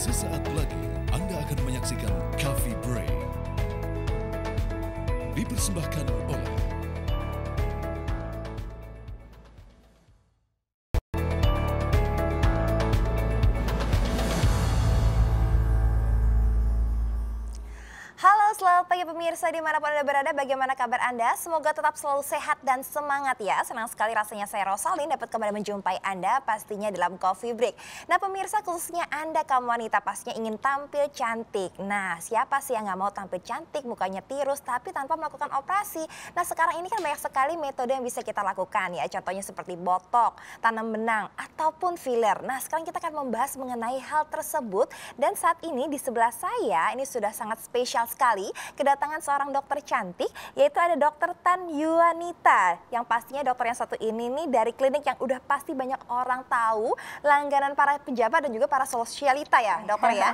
Sesaat lagi Anda akan menyaksikan Coffee Break. Dipersembahkan oleh Halo, selamat pagi pemirsa dimanapun Anda berada, bagaimana kabar Anda? Semoga tetap selalu sehat dan semangat ya. Senang sekali rasanya saya Rosalin dapat kembali menjumpai Anda pastinya dalam Coffee Break. Nah pemirsa, khususnya Anda kaum wanita pastinya ingin tampil cantik. Nah siapa sih yang nggak mau tampil cantik, mukanya tirus tapi tanpa melakukan operasi? Nah sekarang ini kan banyak sekali metode yang bisa kita lakukan ya. Contohnya seperti botok, tanam benang, ataupun filler. Nah sekarang kita akan membahas mengenai hal tersebut. Dan saat ini di sebelah saya ini sudah sangat spesial sekali kedatangan seorang dokter cantik, yaitu ada Dokter Tan Yuanita, yang pastinya dokter yang satu ini nih dari klinik yang udah pasti banyak orang tahu, langganan para pejabat dan juga para sosialita ya dokter ya,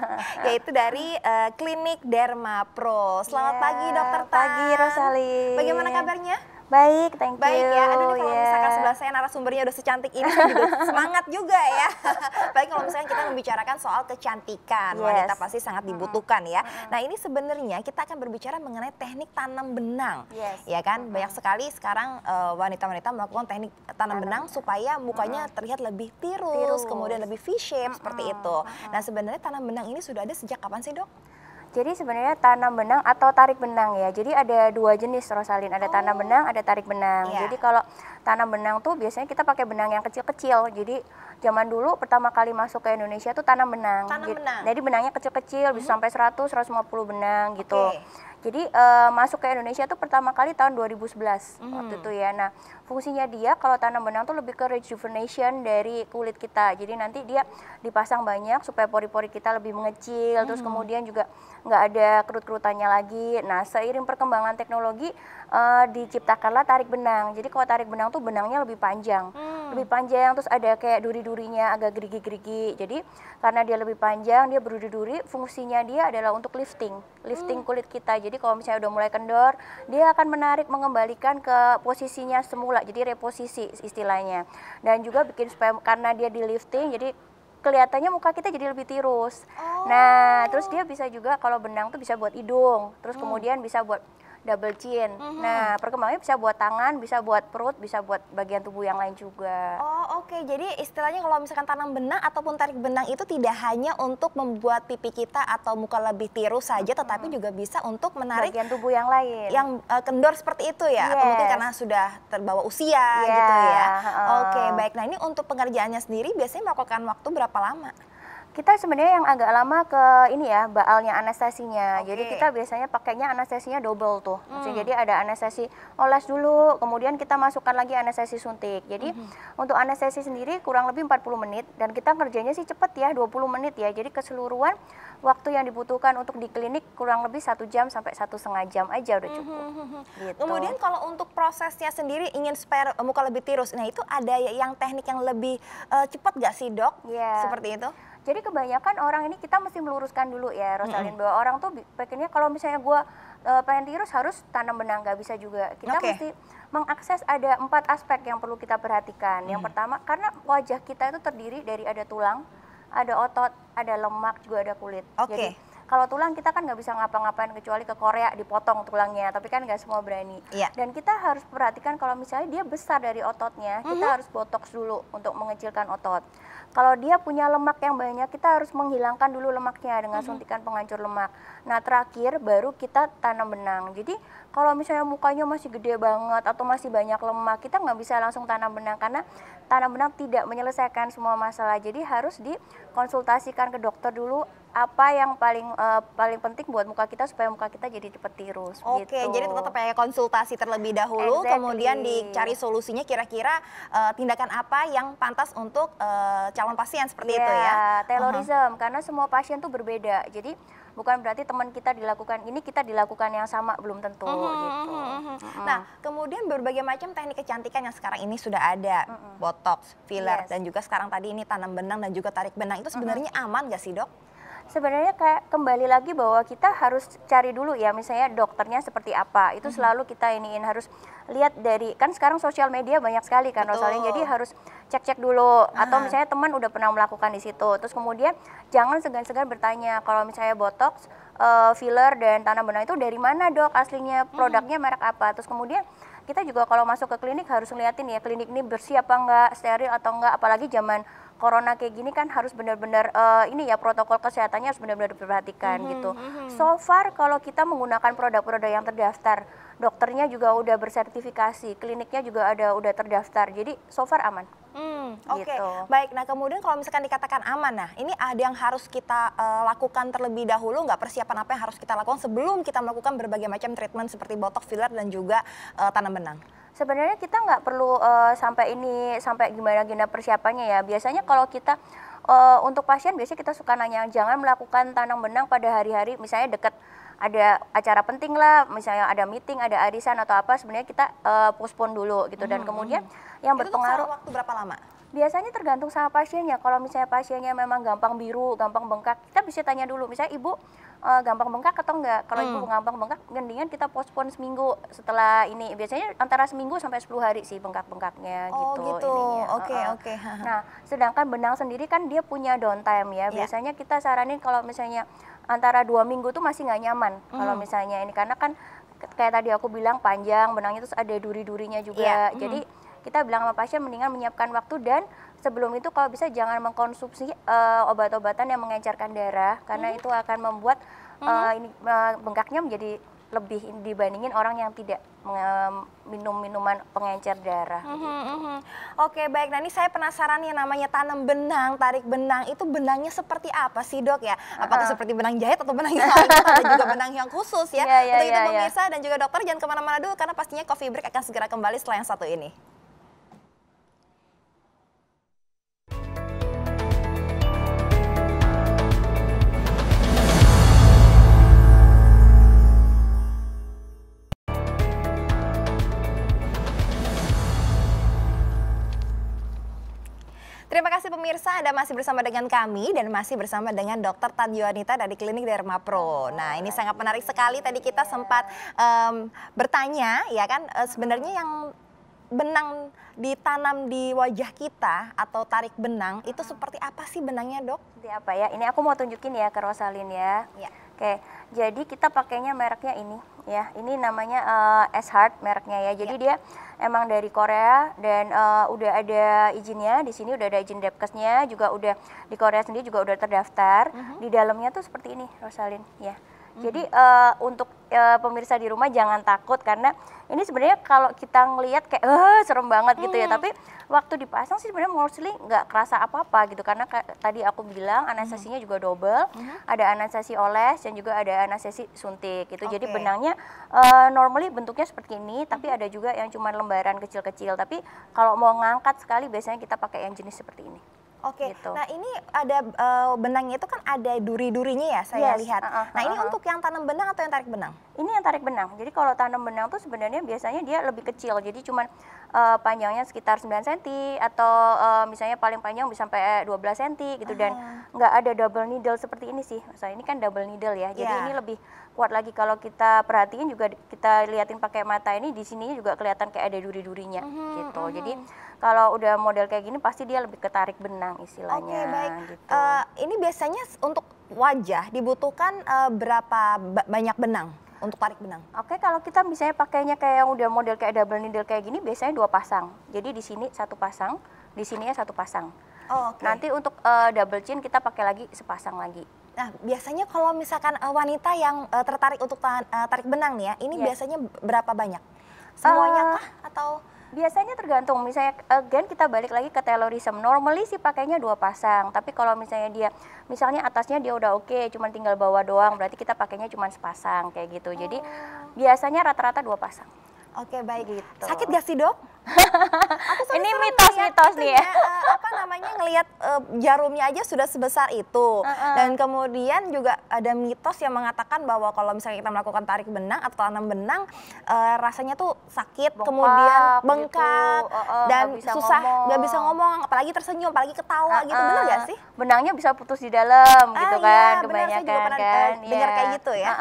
yaitu dari klinik Derma Pro. Selamat pagi Dokter Tan. Pagi Rosalin. Bagaimana kabarnya? Baik, thank you. Baik ya, aduh nih kalau misalkan sebelah saya narasumbernya udah secantik ini saya juga semangat juga ya. Baik kalau misalkan kita membicarakan soal kecantikan, wanita pasti sangat dibutuhkan ya. Nah ini sebenarnya kita akan berbicara mengenai teknik tanam benang, ya kan? Banyak sekali sekarang wanita-wanita melakukan teknik tanam benang supaya mukanya terlihat lebih tirus, kemudian lebih V-shape seperti itu. Nah sebenarnya tanam benang ini sudah ada sejak kapan sih dok? Jadi sebenarnya tanam benang atau tarik benang ya. Jadi ada dua jenis Rosalin, ada tanam benang, ada tarik benang. Jadi kalau tanam benang tuh biasanya kita pakai benang yang kecil-kecil. Jadi zaman dulu pertama kali masuk ke Indonesia tuh tanam benang. Jadi benangnya kecil-kecil bisa sampai 100-150 benang gitu. Jadi masuk ke Indonesia tuh pertama kali tahun 2011 waktu itu ya. Nah fungsinya dia kalau tanam benang tuh lebih ke rejuvenation dari kulit kita. Jadi nanti dia dipasang banyak supaya pori-pori kita lebih mengecil. Terus kemudian juga nggak ada kerut-kerutannya lagi. Nah seiring perkembangan teknologi diciptakanlah tarik benang. Jadi kalau tarik benang tuh benangnya lebih panjang. Lebih panjang terus ada kayak duri-durinya agak gerigi-gerigi. Jadi karena dia lebih panjang, dia berduri-duri, fungsinya dia adalah untuk lifting kulit kita. Jadi kalau misalnya udah mulai kendor, dia akan menarik mengembalikan ke posisinya semula. Jadi reposisi istilahnya. Dan juga bikin supaya karena dia di lifting jadi kelihatannya muka kita jadi lebih tirus. Nah, terus dia bisa juga kalau benang tuh bisa buat hidung, terus kemudian bisa buat double chin. Nah, perkembangannya bisa buat tangan, bisa buat perut, bisa buat bagian tubuh yang lain juga. Oh oke, jadi istilahnya kalau misalkan tanam benang ataupun tarik benang itu tidak hanya untuk membuat pipi kita atau muka lebih tirus saja, tetapi juga bisa untuk menarik bagian tubuh yang lain. Yang kendor seperti itu ya, atau mungkin karena sudah terbawa usia gitu ya. Oke, baik. Nah ini untuk pengerjaannya sendiri biasanya memakan waktu berapa lama? Kita sebenarnya yang agak lama ke ini ya, baalnya anestesinya. Jadi kita biasanya pakainya anestesinya double tuh. Jadi ada anestesi oles dulu, kemudian kita masukkan lagi anestesi suntik. Jadi untuk anestesi sendiri kurang lebih 40 menit dan kita kerjanya sih cepet ya, 20 menit ya. Jadi keseluruhan waktu yang dibutuhkan untuk di klinik kurang lebih 1 jam sampai 1,5 jam aja udah cukup. Gitu. Kemudian kalau untuk prosesnya sendiri ingin supaya muka lebih tirus, nah itu ada yang teknik yang lebih cepat gak sih dok? Seperti itu? Jadi kebanyakan orang ini kita mesti meluruskan dulu ya Rosalin, bahwa orang tuh pengennya kalau misalnya gue pengen tirus harus tanam benang, gak bisa juga. Kita mesti mengakses ada 4 aspek yang perlu kita perhatikan. Yang pertama karena wajah kita itu terdiri dari ada tulang, ada otot, ada lemak, juga ada kulit. Jadi kalau tulang kita kan nggak bisa ngapa-ngapain kecuali ke Korea dipotong tulangnya, tapi kan nggak semua berani. Dan kita harus perhatikan kalau misalnya dia besar dari ototnya, kita harus botox dulu untuk mengecilkan otot. Kalau dia punya lemak yang banyak, kita harus menghilangkan dulu lemaknya dengan suntikan penghancur lemak. Nah terakhir baru kita tanam benang. Jadi kalau misalnya mukanya masih gede banget atau masih banyak lemak, kita nggak bisa langsung tanam benang karena tanam benang tidak menyelesaikan semua masalah. Jadi harus dikonsultasikan ke dokter dulu apa yang paling penting buat muka kita supaya muka kita jadi cepet tirus. Oke, gitu. jadi tetap kayak konsultasi terlebih dahulu, kemudian dicari solusinya kira-kira tindakan apa yang pantas untuk calon pasien seperti itu ya. Taylorism, karena semua pasien tuh berbeda. Jadi bukan berarti teman kita dilakukan ini, kita dilakukan yang sama, belum tentu gitu. Nah, kemudian berbagai macam teknik kecantikan yang sekarang ini sudah ada, botox, filler, dan juga sekarang tadi ini tanam benang dan juga tarik benang. Itu sebenarnya aman nggak sih, Dok? Sebenarnya kayak kembali lagi bahwa kita harus cari dulu ya, misalnya dokternya seperti apa. Itu selalu kita harus lihat dari, kan sekarang sosial media banyak sekali kan Rosalyn, jadi harus cek-cek dulu. Atau misalnya teman udah pernah melakukan di situ. Terus kemudian jangan segan-segan bertanya, kalau misalnya botox, filler, dan tanam benang itu dari mana Dok aslinya, produknya merek apa. Terus kemudian kita juga kalau masuk ke klinik harus ngeliatin ya, klinik ini bersih apa enggak, steril atau enggak, apalagi zaman corona kayak gini kan harus benar-benar ini ya, protokol kesehatannya harus benar-benar diperhatikan gitu. So far kalau kita menggunakan produk-produk yang terdaftar, dokternya juga udah bersertifikasi, kliniknya juga udah terdaftar, jadi so far aman. Oke, baik. Nah kemudian kalau misalkan dikatakan aman, nah ini ada yang harus kita lakukan terlebih dahulu nggak, persiapan apa yang harus kita lakukan sebelum kita melakukan berbagai macam treatment seperti botox, filler, dan juga tanam benang? Sebenarnya kita nggak perlu sampai gimana persiapannya ya. Biasanya kalau kita untuk pasien biasanya kita suka nanya, jangan melakukan tanam benang pada hari-hari misalnya dekat ada acara penting lah, misalnya ada meeting, ada arisan atau apa, sebenarnya kita postpone dulu gitu. Dan kemudian yang berpengaruh, itu waktu berapa lama? Biasanya tergantung sama pasiennya. Kalau misalnya pasiennya memang gampang biru, gampang bengkak, kita bisa tanya dulu, misalnya ibu gampang bengkak atau enggak. Kalau ibu gampang bengkak, mendingan kita postpone seminggu setelah ini. Biasanya antara seminggu sampai 10 hari sih bengkak-bengkaknya gitu. Oke. Nah, sedangkan benang sendiri kan dia punya downtime ya. Biasanya kita saranin kalau misalnya antara 2 minggu tuh masih nggak nyaman. Kalau misalnya ini, karena kan kayak tadi aku bilang panjang, benangnya terus ada duri-durinya juga. Jadi kita bilang sama pasien mendingan menyiapkan waktu, dan sebelum itu kalau bisa jangan mengkonsumsi obat-obatan yang mengencerkan darah, karena itu akan membuat bengkaknya menjadi lebih dibandingin orang yang tidak minum minuman pengencer darah. Oke, baik. Nah ini saya penasaran nih, namanya tanam benang, tarik benang, itu benangnya seperti apa sih Dok ya? Apakah seperti benang jahit atau benang yang lain? Ada juga benang yang khusus ya. Untuk itu pemirsa dan juga dokter jangan kemana-mana dulu, karena pastinya Coffee Break akan segera kembali setelah yang satu ini. Terima kasih pemirsa, Anda masih bersama dengan kami dan masih bersama dengan Dr. Tadyoanita dari Klinik Dermapro. Nah ini sangat menarik sekali, tadi kita sempat bertanya ya kan, sebenarnya yang benang ditanam di wajah kita atau tarik benang itu seperti apa sih benangnya Dok? Seperti apa ya, ini aku mau tunjukin ya ke Rosalyn ya. Oke, jadi kita pakainya mereknya ini ya, ini namanya S-Heart mereknya ya. Jadi dia emang dari Korea dan udah ada izinnya, di sini udah ada izin Depkesnya, juga udah di Korea sendiri juga udah terdaftar. Di dalamnya tuh seperti ini Rosalyn ya. Jadi untuk pemirsa di rumah jangan takut, karena ini sebenarnya kalau kita ngelihat kayak serem banget gitu ya, tapi waktu dipasang sih sebenarnya mostly nggak kerasa apa-apa gitu, karena tadi aku bilang anestesinya juga double, ada anestesi oles dan juga ada anestesi suntik gitu. Jadi benangnya normally bentuknya seperti ini, tapi ada juga yang cuma lembaran kecil-kecil, tapi kalau mau ngangkat sekali biasanya kita pakai yang jenis seperti ini. Oke, gitu. Nah ini ada benangnya itu kan ada duri-durinya ya saya lihat. Nah ini untuk yang tanam benang atau yang tarik benang? Ini yang tarik benang. Jadi kalau tanam benang tuh sebenarnya biasanya dia lebih kecil. Jadi cuman panjangnya sekitar 9 cm atau misalnya paling panjang bisa sampai 12 cm gitu, dan nggak ada double needle seperti ini sih. Misalnya ini kan double needle ya. Jadi ini lebih kuat lagi. Kalau kita perhatiin juga, kita liatin pakai mata ini, di sini juga kelihatan kayak ada duri-durinya gitu. Jadi kalau udah model kayak gini pasti dia lebih ketarik benang istilahnya. Oke, baik. Gitu. Ini biasanya untuk wajah dibutuhkan berapa banyak benang untuk tarik benang? Oke, kalau kita misalnya pakainya kayak yang udah model kayak double needle kayak gini, biasanya 2 pasang. Jadi di sini 1 pasang, di sininya 1 pasang. Nanti untuk double chin kita pakai lagi sepasang lagi. Nah, biasanya kalau misalkan wanita yang tertarik untuk tarik benang nih ya, ini biasanya berapa banyak? Semuanya kah atau Biasanya tergantung, misalnya again kita balik lagi ke taylorism. Normally sih pakainya 2 pasang, tapi kalau misalnya atasnya dia udah oke, cuma tinggal bawah doang, berarti kita pakainya cuma sepasang kayak gitu. Jadi biasanya rata-rata 2 pasang. Oke, baik. Gitu. Sakit gak sih, Dok? Ini mitos-mitos nih ya. Ngelihat jarumnya aja sudah sebesar itu. Dan kemudian juga ada mitos yang mengatakan bahwa kalau misalnya kita melakukan tarik benang atau tanam benang, rasanya tuh sakit, Bengkak, kemudian bengkak, gitu. dan Nggak nggak bisa ngomong, apalagi tersenyum, apalagi ketawa gitu. Benar gak sih? Benangnya bisa putus di dalam gitu kan, Iya, benar, saya juga pernah kan. dengar kayak gitu ya.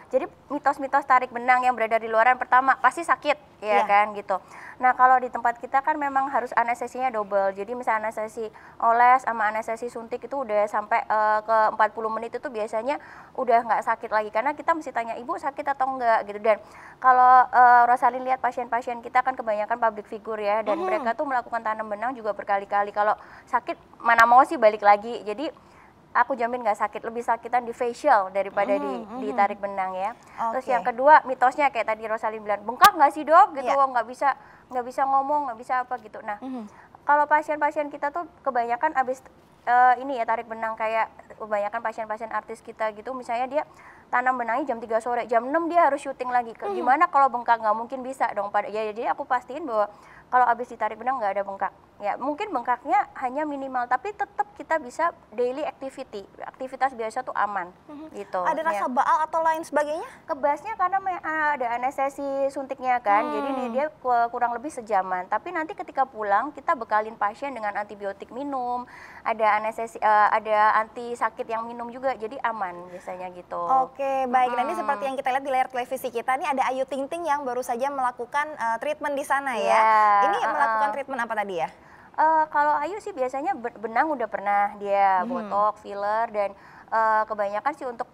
Jadi mitos-mitos tarik benang yang beredar di luaran, pertama pasti sakit, ya kan gitu. Nah kalau di tempat kita kan memang harus anestesinya double. Jadi misalnya anestesi oles sama anestesi suntik itu udah sampai ke 40 menit itu biasanya udah nggak sakit lagi. Karena kita mesti tanya, ibu sakit atau enggak gitu. Dan kalau Rosalin lihat pasien-pasien kita kan kebanyakan public figure ya. Dan mereka tuh melakukan tanam benang juga berkali-kali. Kalau sakit mana mau sih balik lagi. Jadi aku jamin nggak sakit, lebih sakitan di facial daripada ditarik benang ya. Terus yang kedua mitosnya kayak tadi Rosalin bilang, bengkak nggak sih dok gitu, nggak bisa ngomong, nggak bisa apa gitu. Nah kalau pasien-pasien kita tuh kebanyakan abis ini ya tarik benang, kayak kebanyakan pasien-pasien artis kita gitu, misalnya dia tanam benangnya jam 3 sore, jam 6 dia harus syuting lagi. Gimana kalau bengkak? Nggak mungkin bisa dong. Jadi aku pastiin bahwa kalau habis ditarik benang nggak ada bengkak. Ya mungkin bengkaknya hanya minimal, tapi tetap kita bisa daily activity, aktivitas biasa tuh aman gitu. Ada rasa baal atau lain sebagainya? Kebasnya karena ada anestesi suntiknya kan, jadi dia kurang lebih sejaman. Tapi nanti ketika pulang kita bekalin pasien dengan antibiotik minum, ada anestesi, ada anti sakit yang minum juga, jadi aman biasanya gitu. Oke, baik. Nah, ini seperti yang kita lihat di layar televisi kita, ini ada Ayu Ting Ting yang baru saja melakukan treatment di sana ya. Ini melakukan treatment apa tadi ya? Kalau Ayu sih biasanya benang udah pernah dia botok, filler, dan kebanyakan sih untuk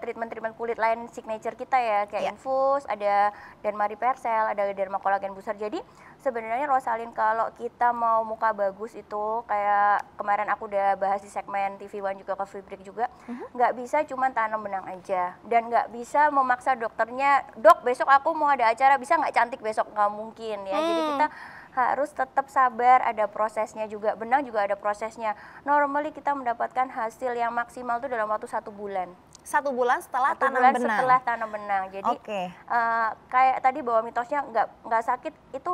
treatment kulit lain signature kita ya, kayak infus, ada dermapersel, ada dermakolagen booster. Jadi sebenarnya Rosalin kalau kita mau muka bagus itu kayak kemarin aku udah bahas di segmen TV One juga, Coffee Break juga, nggak bisa cuma tanam benang aja, dan nggak bisa memaksa dokternya, dok besok aku mau ada acara bisa nggak cantik besok, nggak mungkin ya. Jadi kita harus tetap sabar, ada prosesnya juga. Benang juga ada prosesnya. Normally kita mendapatkan hasil yang maksimal itu dalam waktu 1 bulan. 1 bulan setelah tanam benang? Setelah tanam benang. Jadi kayak tadi bahwa mitosnya nggak sakit, itu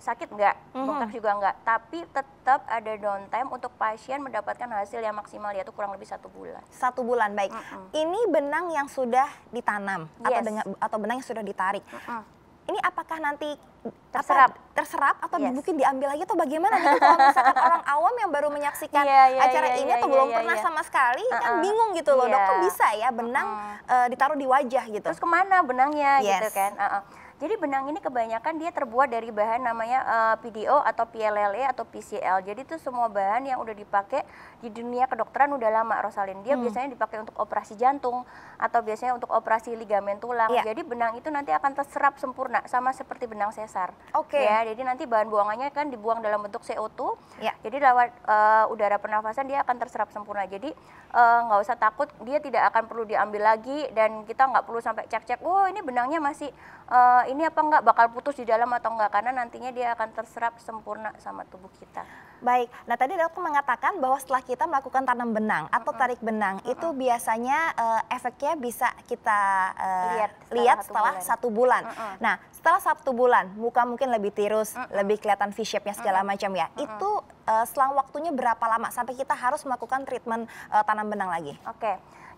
sakit nggak, bengkak juga nggak. Tapi tetap ada downtime untuk pasien mendapatkan hasil yang maksimal, yaitu kurang lebih 1 bulan. 1 bulan, baik. Ini benang yang sudah ditanam atau benang yang sudah ditarik. Ini apakah nanti terserap atau mungkin diambil lagi atau bagaimana nih kalau misalkan orang awam yang baru menyaksikan acara ini atau belum pernah sama sekali kan bingung gitu loh, dok, kok bisa ya benang ditaruh di wajah gitu? Terus kemana benangnya gitu kan? Jadi benang ini kebanyakan dia terbuat dari bahan namanya PDO atau PLLA atau PCL. Jadi itu semua bahan yang udah dipakai di dunia kedokteran udah lama, Rosalin. Dia biasanya dipakai untuk operasi jantung atau biasanya untuk operasi ligamen tulang. Jadi benang itu nanti akan terserap sempurna sama seperti benang sesar. Ya, jadi nanti bahan buangannya kan dibuang dalam bentuk CO2. Jadi lewat udara pernafasan dia akan terserap sempurna. Jadi nggak usah takut, dia tidak akan perlu diambil lagi, dan kita nggak perlu sampai cek-cek, oh ini benangnya masih ini apa enggak, bakal putus di dalam atau enggak, karena nantinya dia akan terserap sempurna sama tubuh kita. Baik, nah tadi dokter mengatakan bahwa setelah kita melakukan tanam benang atau tarik benang, itu biasanya efeknya bisa kita lihat setelah 1 bulan. Nah, setelah 1 bulan, muka mungkin lebih tirus, lebih kelihatan V-shape-nya segala macam ya. Itu selang waktunya berapa lama sampai kita harus melakukan treatment tanam benang lagi?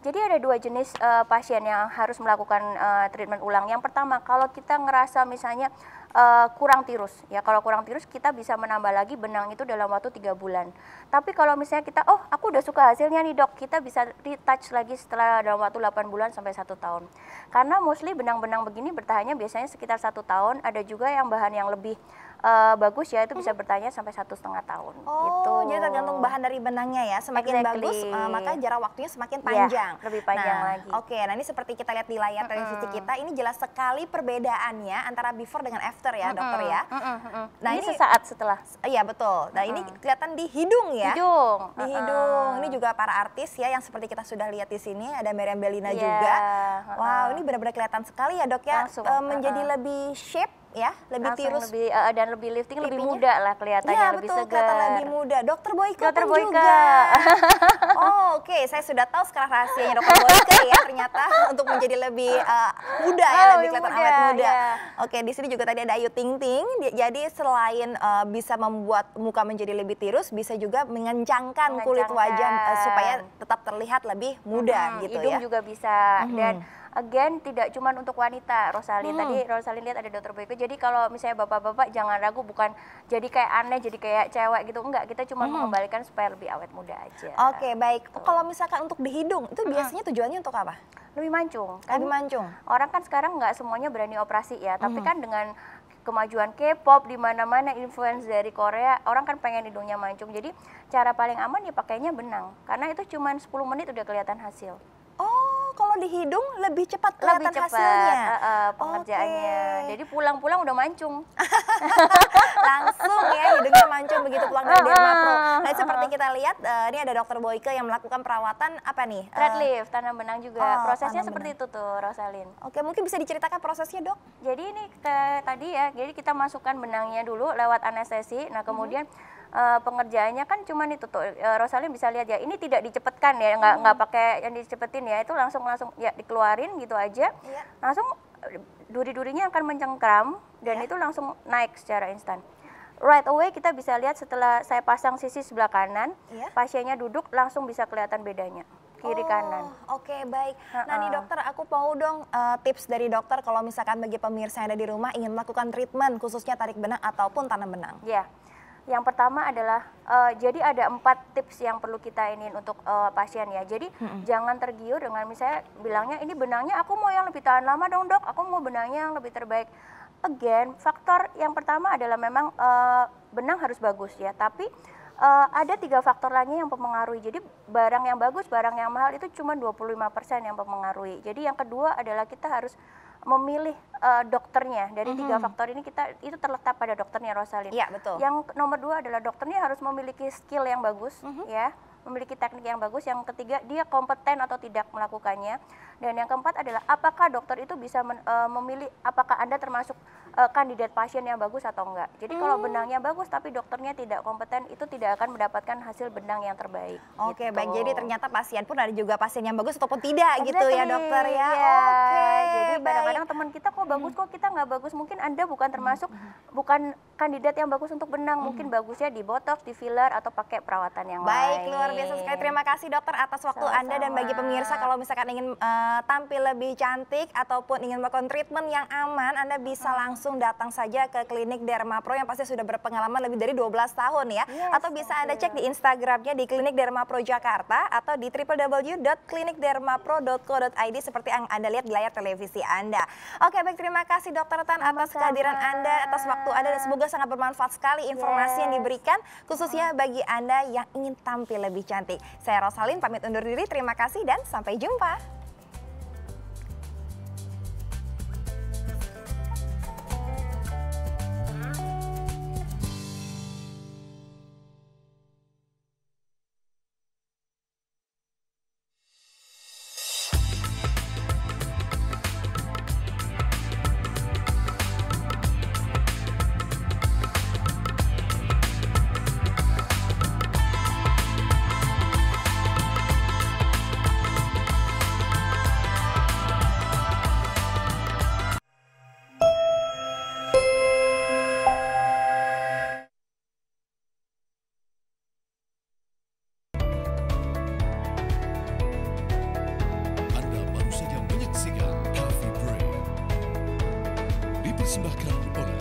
Jadi ada 2 jenis pasien yang harus melakukan treatment ulang. Yang pertama, kalau kita ngerasa misalnya kurang tirus, ya kalau kurang tirus kita bisa menambah lagi benang itu dalam waktu 3 bulan. Tapi kalau misalnya kita, oh aku udah suka hasilnya nih dok, kita bisa retouch lagi setelah dalam waktu 8 bulan sampai 1 tahun. Karena mostly benang-benang begini bertahannya biasanya sekitar 1 tahun, ada juga yang bahan yang lebih bagus ya, itu bisa bertanya sampai 1,5 tahun. Gitu. Jadi tergantung bahan dari benangnya ya, semakin bagus maka jarak waktunya semakin panjang. Lebih panjang lagi. Nah ini seperti kita lihat di layar televisi kita, ini jelas sekali perbedaannya antara before dengan after ya dokter ya. Nah ini sesaat setelah. Iya betul. Nah ini kelihatan di hidung ya. Di hidung. Ini juga para artis ya yang seperti kita sudah lihat di sini, ada Meriam Bellina juga. Wow, ini benar-benar kelihatan sekali ya dok ya, menjadi lebih shape ya, lebih langsung tirus. lebih dan lebih lifting, lebih pipinya. muda lah kelihatannya, Iya lebih betul, segar. kelihatan lebih muda. Dokter Boyke Dokter pun Boyke. juga. Oh, oke, saya sudah tahu sekarang rahasianya Dokter Boyke ya, ternyata untuk menjadi lebih muda ya, lebih kelihatan awet muda. ya. Oke, di sini juga tadi ada Ayu Ting Ting. Jadi selain bisa membuat muka menjadi lebih tirus, bisa juga mengencangkan kulit wajah supaya tetap terlihat lebih muda gitu hidung ya. juga bisa. Dan again, tidak cuma untuk wanita, Rosalyn. Tadi Rosalyn lihat ada Dokter Boyke. Jadi kalau misalnya bapak-bapak jangan ragu, bukan jadi kayak aneh, jadi kayak cewek gitu. Enggak, kita cuma mengembalikan supaya lebih awet muda aja. Oke, baik. Kalau misalkan untuk di hidung, itu biasanya tujuannya untuk apa? Lebih mancung. Kan Lebih mancung. orang kan sekarang nggak semuanya berani operasi ya, tapi kan dengan kemajuan K-pop di mana-mana, influence dari Korea, orang kan pengen hidungnya mancung. Jadi cara paling aman ya pakainya benang. Karena itu cuma 10 menit udah kelihatan hasil. Oh, kalau di hidung lebih cepat Lebih kelihatan cepat hasilnya. pengerjaannya. Oke. Jadi pulang-pulang udah mancung. Langsung ya hidungnya mancung begitu pulang dari Dermapro. Nah, seperti kita lihat ini ada Dokter Boyke yang melakukan perawatan apa nih? Thread lift, tanam benang juga. Oh, Prosesnya tanam seperti itu tuh, Rosalyn. Oke, mungkin bisa diceritakan prosesnya, Dok? Jadi ini tadi ya, jadi kita masukkan benangnya dulu lewat anestesi. Nah kemudian pengerjaannya kan cuman itu tuh, Rosalyn bisa lihat ya, ini tidak dicepetkan ya, nggak pakai yang dicepetin ya, itu langsung ya dikeluarin gitu aja, langsung duri-durinya akan mencengkram dan itu langsung naik secara instan. Right away kita bisa lihat setelah saya pasang sisi sebelah kanan, pasiennya duduk langsung bisa kelihatan bedanya. Kiri kanan. Oke, baik. Nah nih dokter, aku mau dong tips dari dokter kalau misalkan bagi pemirsa yang ada di rumah ingin melakukan treatment khususnya tarik benang ataupun tanam benang. Ya, yang pertama adalah jadi ada 4 tips yang perlu kita iniin untuk pasien ya. Jadi jangan tergiur dengan misalnya bilangnya ini benangnya aku mau yang lebih tahan lama dong dok, aku mau benangnya yang lebih terbaik. Again, faktor yang pertama adalah memang benang harus bagus ya, tapi ada 3 faktor lainnya yang mempengaruhi. Jadi barang yang bagus, barang yang mahal itu cuma 25% yang mempengaruhi. Jadi yang kedua adalah kita harus memilih dokternya. Dari 3 faktor ini itu terletak pada dokternya, Rosalyn. Iya, betul. Yang nomor 2 adalah dokternya harus memiliki skill yang bagus ya, memiliki teknik yang bagus. Yang ketiga, dia kompeten atau tidak melakukannya. Dan yang keempat adalah apakah dokter itu bisa memilih apakah Anda termasuk kandidat pasien yang bagus atau enggak. Jadi kalau benangnya bagus tapi dokternya tidak kompeten, itu tidak akan mendapatkan hasil benang yang terbaik. Oke, gitu. baik. Jadi ternyata pasien pun ada juga pasien yang bagus ataupun tidak gitu ya dokter ya. Ya, Oke, jadi baik. kadang-kadang teman kita kok bagus kok kita nggak bagus. Mungkin Anda bukan termasuk bukan kandidat yang bagus untuk benang. Mungkin bagusnya di botox, di filler atau pakai perawatan yang lain. Baik, luar biasa sekali. Terima kasih dokter atas waktu Anda dan bagi pemirsa kalau misalkan ingin tampil lebih cantik ataupun ingin melakukan treatment yang aman, Anda bisa langsung datang saja ke klinik Dermapro yang pasti sudah berpengalaman lebih dari 12 tahun ya. Atau bisa Anda cek di Instagramnya di Klinik Dermapro Jakarta atau di www.klinikdermapro.co.id seperti yang Anda lihat di layar televisi Anda. Oke, baik, terima kasih Dokter Tan atas kehadiran Anda, atas waktu Anda dan semoga sangat bermanfaat sekali informasi yang diberikan khususnya bagi Anda yang ingin tampil lebih cantik. Saya Rosalyn pamit undur diri, terima kasih dan sampai jumpa. Anda baru saja menyaksikan Coffee Break. Dipersembahkan oleh